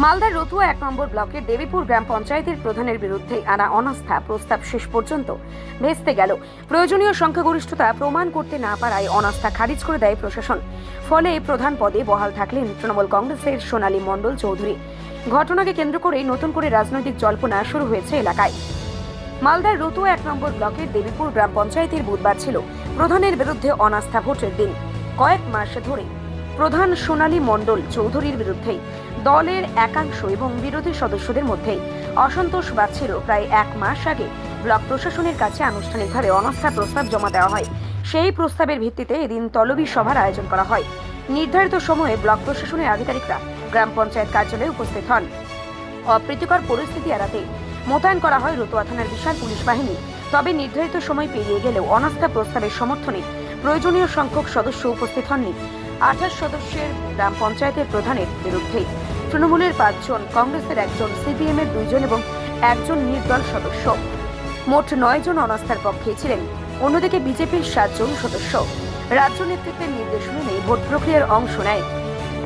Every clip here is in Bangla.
মালদার রতুয়া 1 নম্বর ব্লকের দেবীপুর গ্রাম পঞ্চায়েতের প্রধানের বিরুদ্ধে আনা অনাস্থা প্রস্তাব শেষ পর্যন্ত ভেস্তে গেল। প্রয়োজনীয় সংখ্যাগরিষ্ঠতা প্রমাণ করতে না পারায় অনাস্থা খারিজ করে দেয় প্রশাসন। ফলে প্রধান পদে বহাল থাকলেন তৃণমূল কংগ্রেসের সোনালী মণ্ডল চৌধুরী। ঘটনাকে কেন্দ্র করে নতুন করে রাজনৈতিক জল্পনা শুরু হয়েছে এলাকায়। মালদার রতুয়া 1 নম্বর ব্লকের দেবীপুর গ্রাম পঞ্চায়েতের বুধবার ছিল প্রধানের বিরুদ্ধে অনাস্থা ভোটের দিন। কয়েক মাস ধরে প্রধান সোনালী মণ্ডল চৌধুরীর বিরুদ্ধে দলের একাংশ এবং বিরোধী সদস্যদের মধ্যে অসন্তোষ বাড়ছিল। প্রায় 1 মাস আগে ব্লক প্রশাসনের কাছে আনুষ্ঠানিকভাবে অনাস্থা প্রস্তাব জমা দেওয়া হয়। সেই প্রস্তাবের ভিত্তিতে এদিন তলবি সভার আয়োজন করা হয়। নির্ধারিত সময়ে ব্লক প্রশাসনের আধিকারিকরা গ্রাম পঞ্চায়েত কার্যালয়ে উপস্থিত হন। অপ্রীতিকর পরিস্থিতি এড়াতে মোতায়েন করা হয় রতুয়া থানার বিশাল পুলিশ বাহিনী। তবে নির্ধারিত সময় পেরিয়ে গেলেও অনাস্থা প্রস্তাবের সমর্থনে প্রয়োজনীয় সংখ্যক সদস্য উপস্থিত হননি। 28 সদস্যের গ্রাম পঞ্চায়েতের প্রধানের বিরুদ্ধে তৃণমূলের 5 জন, কংগ্রেসের 1 জন, সিপিএম এর 2 জন এবং 1 জন নির্দল সদস্য, মোট 9 জন অনাস্থার পক্ষে ছিলেন। অন্যদিকে বিজেপির 7 জন সদস্য রাজ্য নেতৃত্বের নির্দেশ মেনে ভোট প্রক্রিয়ার অংশ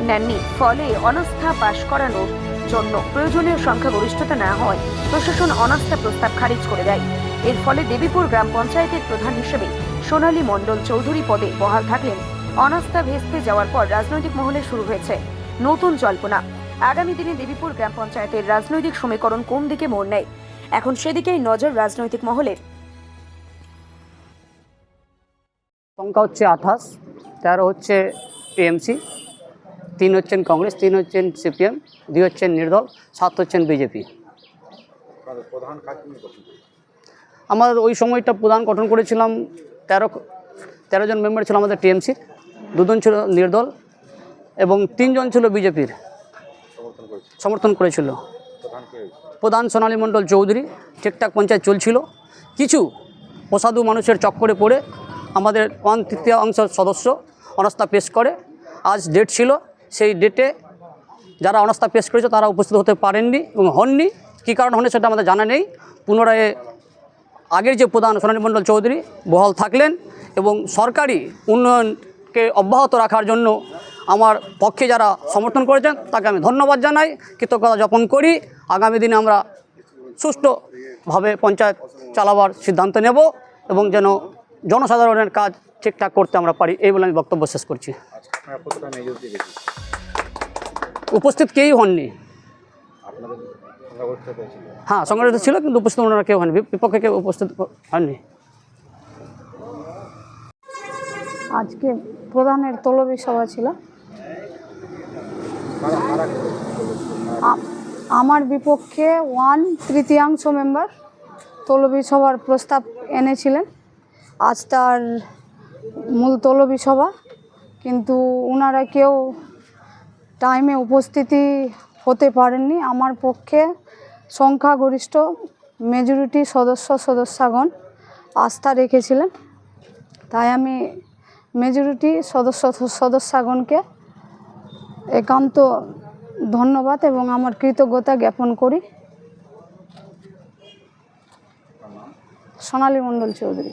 নেননি। ফলে অনাস্থা পাশ করানোর জন্য প্রয়োজনীয় সংখ্যাগরিষ্ঠতা না হয় প্রশাসন অনাস্থা প্রস্তাব খারিজ করে দেয়। এর ফলে দেবীপুর গ্রাম পঞ্চায়েতের প্রধান হিসেবে সোনালী মণ্ডল চৌধুরী পদে বহাল থাকলেন। অনাস্থা ভেস্তে যাওয়ার পর রাজনৈতিক মহলে শুরু হয়েছে নতুন জল্পনা। আগামী দিনে দেবীপুর গ্রাম পঞ্চায়েতের রাজনৈতিক সমীকরণ কোন দিকে মোড় নেয়, এখন সেদিকেই নজর রাজনৈতিক মহলের। সংখ্যা হচ্ছে 28, 13 হচ্ছে টিএমসি, 3 হচ্ছেন কংগ্রেস, 3 হচ্ছেন সিপিএম, 2 হচ্ছেন নির্দল, 7 হচ্ছেন বিজেপি। আমাদের ওই সময়টা প্রধান গঠন করেছিলাম 13 জন মেম্বার ছিল আমাদের টিএমসির, 2 জন ছিল নির্দল এবং 3 জন ছিল বিজেপির সমর্থন করেছিল। প্রধান সোনালী মণ্ডল চৌধুরী। ঠিকঠাক পঞ্চায়েত চলছিল। কিছু অসাধু মানুষের চক্করে পড়ে আমাদের 1/3 সদস্য অনাস্থা পেশ করে। আজ ডেট ছিল, সেই ডেটে যারা অনাস্থা পেশ করেছে তারা উপস্থিত হতে পারেননি এবং হননি। কী কারণ হলে সেটা আমাদের জানা নেই। পুনরায় আগের যে প্রধান সোনালী মণ্ডল চৌধুরী বহাল থাকলেন এবং সরকারি উন্নয়নকে অব্যাহত রাখার জন্য আমার পক্ষে যারা সমর্থন করেছেন তাকে আমি ধন্যবাদ জানাই, কৃতজ্ঞতা জ্ঞাপন করি। আগামী দিনে আমরা সুষ্ঠুভাবে পঞ্চায়েত চালাবার সিদ্ধান্ত নেব এবং যেন জনসাধারণের কাজ ঠিকঠাক করতে আমরা পারি, এই বলে আমি বক্তব্য শেষ করছি। উপস্থিত কেউই হননি। হ্যাঁ, সংগঠিত ছিল কিন্তু উপস্থিত ওনারা কেউ হননি, বিপক্ষে কেউ উপস্থিত হননি। আজকে প্রধানের তলবি সভা ছিল। আমার বিপক্ষে 1/3 মেম্বার তলবি সভার প্রস্তাব এনেছিলেন। আজ তার মূল তলবি সভা, কিন্তু ওনারা কেউ টাইমে উপস্থিতি হতে পারেননি। আমার পক্ষে সংখ্যাগরিষ্ঠ মেজরিটি সদস্যগণ আস্থা রেখেছিলেন, তাই আমি মেজরিটি সদস্যগণকে একান্ত ধন্যবাদ এবং আমার কৃতজ্ঞতা জ্ঞাপন করি। সোনালী মণ্ডল চৌধুরী।